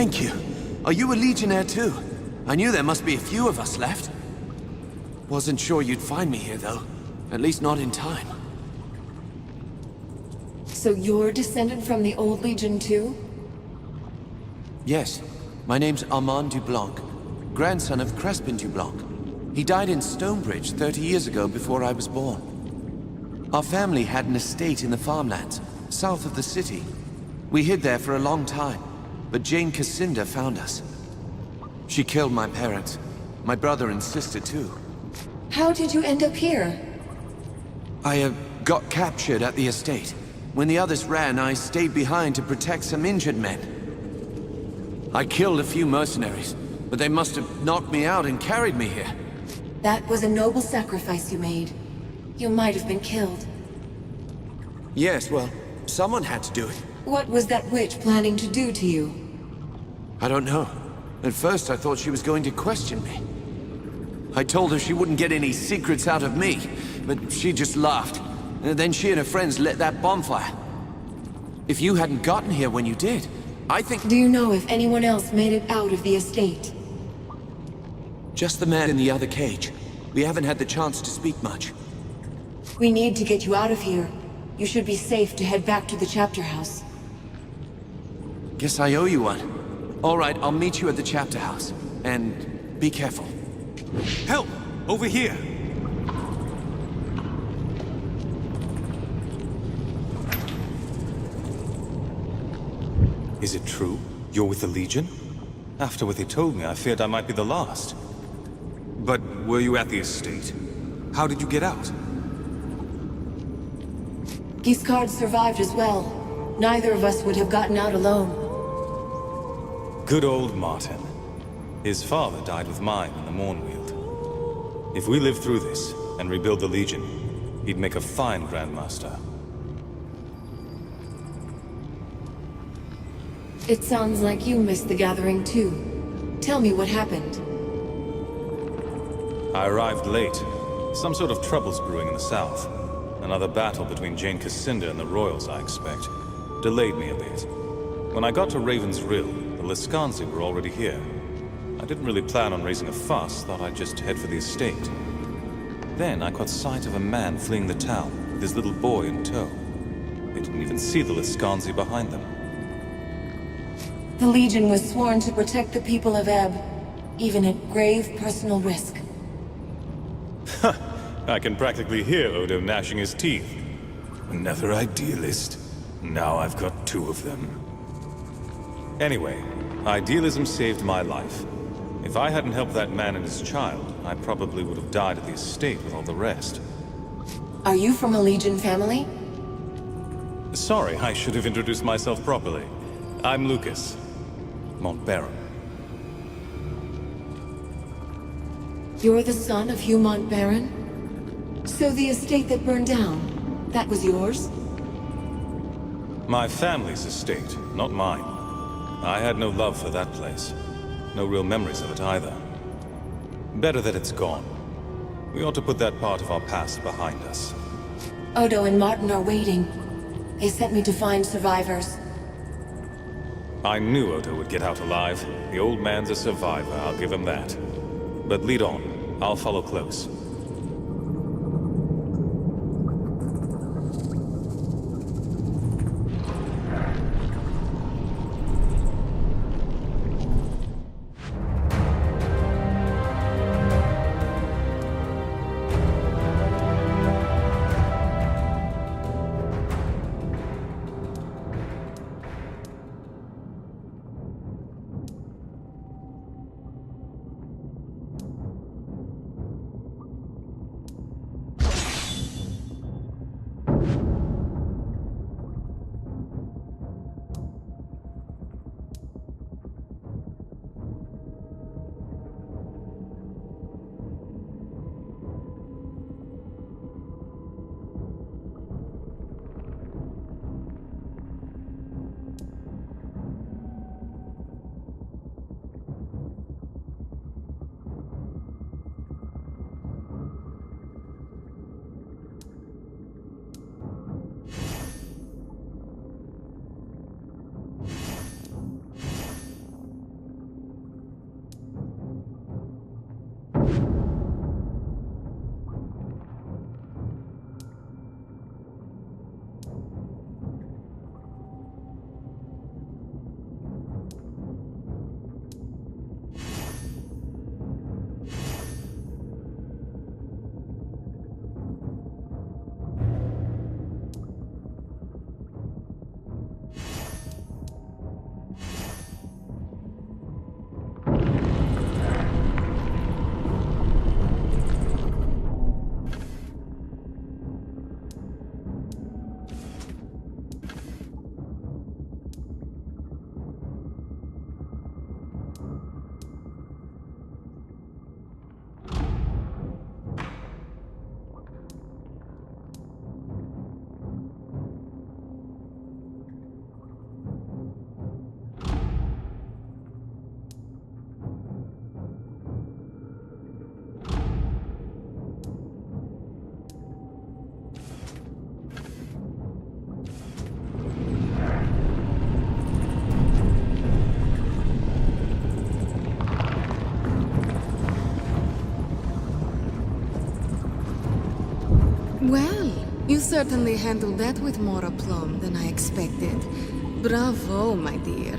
Thank you. Are you a Legionnaire too? I knew there must be a few of us left. Wasn't sure you'd find me here, though. At least not in time. So you're descended from the old Legion too? Yes. My name's Armand Dublanc, grandson of Crespin Dublanc. He died in Stonebridge 30 years ago before I was born. Our family had an estate in the farmlands, south of the city. We hid there for a long time, but Jane Cassinda found us. She killed my parents, my brother and sister too. How did you end up here? I got captured at the estate. When the others ran, I stayed behind to protect some injured men. I killed a few mercenaries, but they must have knocked me out and carried me here. That was a noble sacrifice you made. You might have been killed. Yes, well, someone had to do it. What was that witch planning to do to you? I don't know. At first I thought she was going to question me. I told her she wouldn't get any secrets out of me, but she just laughed. And then she and her friends lit that bonfire. If you hadn't gotten here when you did, I think... Do you know if anyone else made it out of the estate? Just the man in the other cage. We haven't had the chance to speak much. We need to get you out of here. You should be safe to head back to the chapter house. Guess I owe you one. All right, I'll meet you at the chapter house. And be careful. Help! Over here! Is it true? You're with the Legion? After what they told me, I feared I might be the last. But were you at the estate? How did you get out? Giscard survived as well. Neither of us would have gotten out alone. Good old Martin. His father died with mine in the Mornweald. If we live through this and rebuild the Legion, he'd make a fine Grandmaster. It sounds like you missed the gathering too. Tell me what happened. I arrived late. Some sort of trouble's brewing in the south. Another battle between Jane Cassinda and the Royals, I expect. Delayed me a bit. When I got to Raven's Rill, the Liscanzi were already here. I didn't really plan on raising a fuss, thought I'd just head for the estate. Then I caught sight of a man fleeing the town, with his little boy in tow. They didn't even see the Liscanzi behind them. The Legion was sworn to protect the people of Ebb, even at grave personal risk. I can practically hear Odo gnashing his teeth. Another idealist. Now I've got two of them. Anyway, idealism saved my life. If I hadn't helped that man and his child, I probably would have died at the estate with all the rest. Are you from a Legion family? Sorry, I should have introduced myself properly. I'm Lucas, Montbaron. You're the son of Hugh Montbaron? So the estate that burned down, that was yours? My family's estate, not mine. I had no love for that place. No real memories of it either. Better that it's gone. We ought to put that part of our past behind us. Odo and Martin are waiting. They sent me to find survivors. I knew Odo would get out alive. The old man's a survivor, I'll give him that. But lead on. I'll follow close. Well, you certainly handled that with more aplomb than I expected. Bravo, my dear.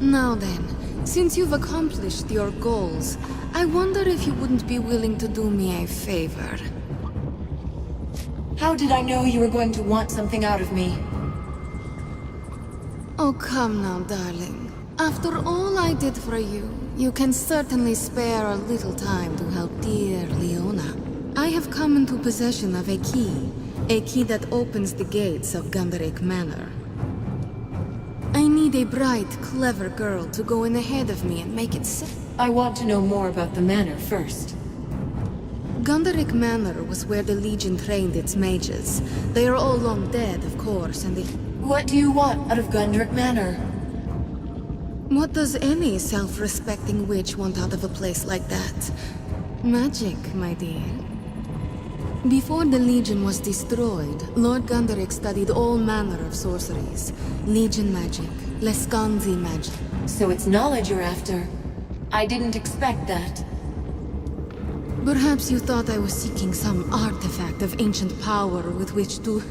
Now then, since you've accomplished your goals, I wonder if you wouldn't be willing to do me a favor. How did I know you were going to want something out of me? Oh, come now, darling. After all I did for you, you can certainly spare a little time to help dear Leona. I have come into possession of a key that opens the gates of Gunderic Manor. I need a bright, clever girl to go in ahead of me and make it I want to know more about the manor first. Gunderic Manor was where the Legion trained its mages. They are all long dead, of course, and What do you want out of Gunderic Manor? What does any self-respecting witch want out of a place like that? Magic, my dear. Before the Legion was destroyed, Lord Gunderic studied all manner of sorceries. Legion magic, Lescanzi magic. So it's knowledge you're after. I didn't expect that. Perhaps you thought I was seeking some artifact of ancient power with which to...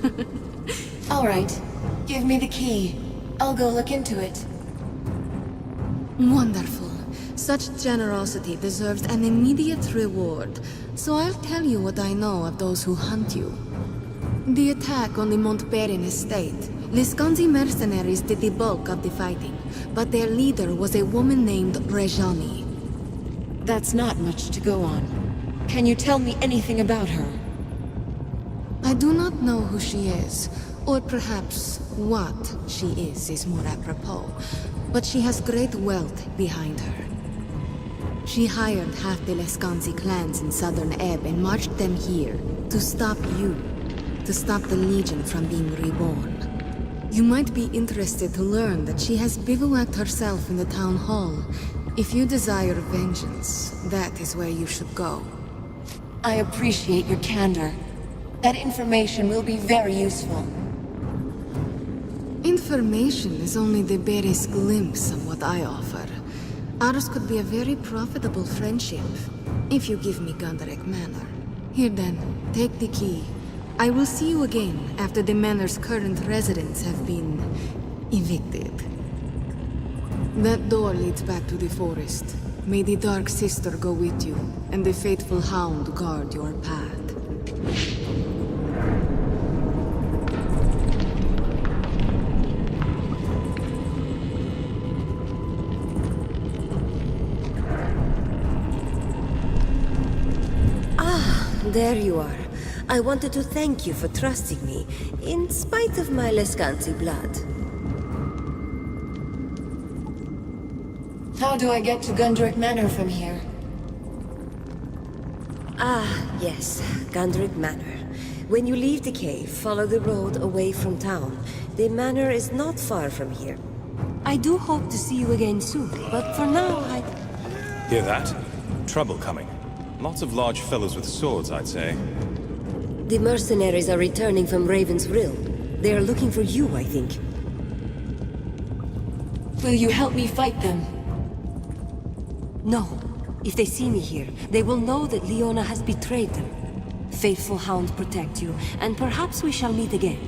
All right. Give me the key. I'll go look into it. Wonderful. Such generosity deserves an immediate reward, so I'll tell you what I know of those who hunt you. The attack on the Montperin estate. Liscanzi mercenaries did the bulk of the fighting, but their leader was a woman named Rejani. That's not much to go on. Can you tell me anything about her? I do not know who she is, or perhaps what she is more apropos, but she has great wealth behind her. She hired half the Lescanzi clans in southern Ebb and marched them here to stop you, to stop the Legion from being reborn. You might be interested to learn that she has bivouacked herself in the town hall. If you desire vengeance, that is where you should go. I appreciate your candor. That information will be very useful. Information is only the barest glimpse of what I offer. Ours could be a very profitable friendship, if you give me Gunderic Manor. Here then, take the key. I will see you again after the manor's current residents have been evicted. That door leads back to the forest. May the Dark Sister go with you, and the faithful hound guard your path. There you are. I wanted to thank you for trusting me, in spite of my Lescanzi blood. How do I get to Gunderic Manor from here? Ah, yes, Gunderic Manor. When you leave the cave, follow the road away from town. The manor is not far from here. I do hope to see you again soon, but for now, Hear that? Trouble coming. Lots of large fellows with swords, I'd say. The mercenaries are returning from Raven's Rill. They are looking for you, I think. Will you help me fight them? No. If they see me here, they will know that Leona has betrayed them. Faithful hound protect you, and perhaps we shall meet again.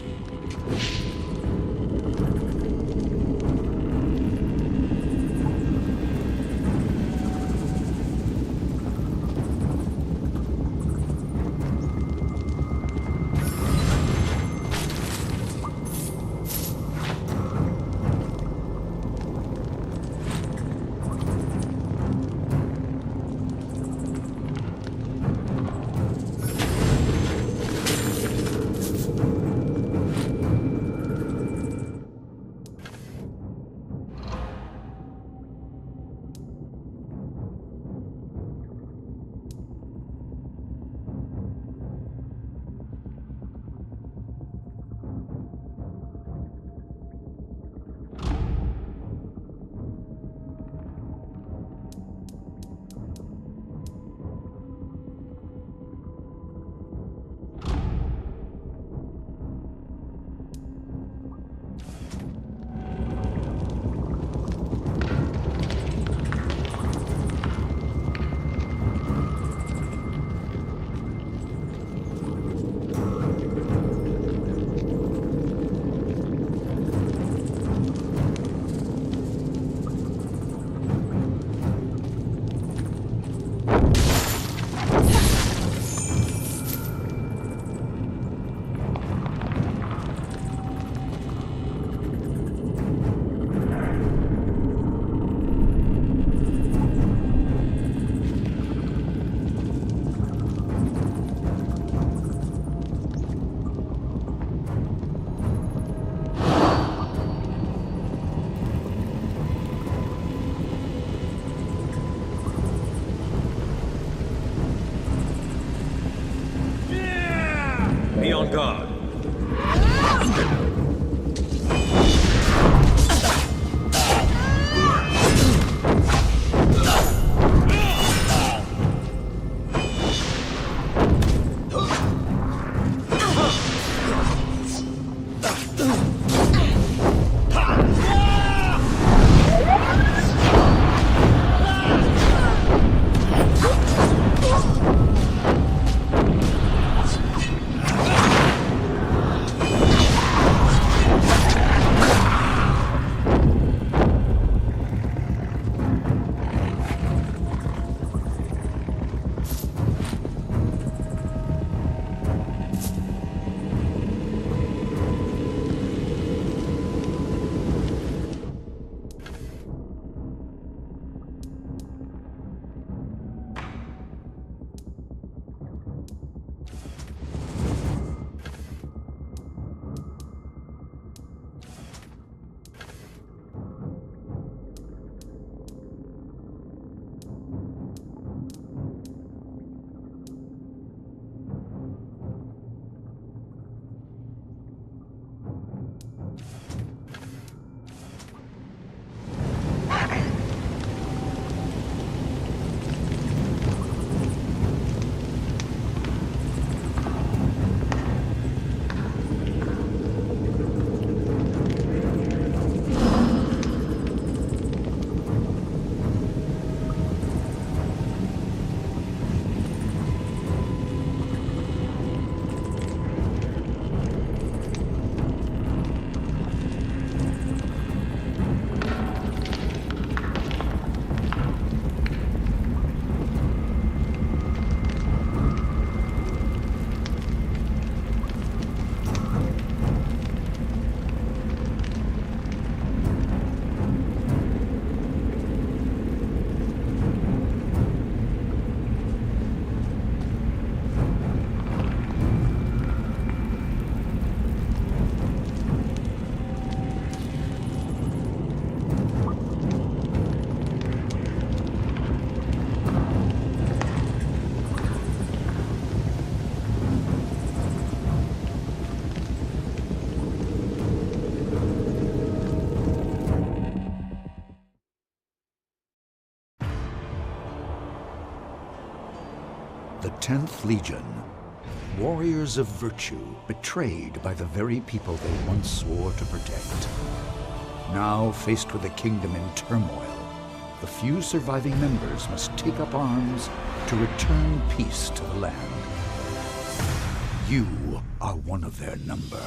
Be on guard. The 10th Legion, warriors of virtue betrayed by the very people they once swore to protect. Now faced with a kingdom in turmoil, the few surviving members must take up arms to return peace to the land. You are one of their number.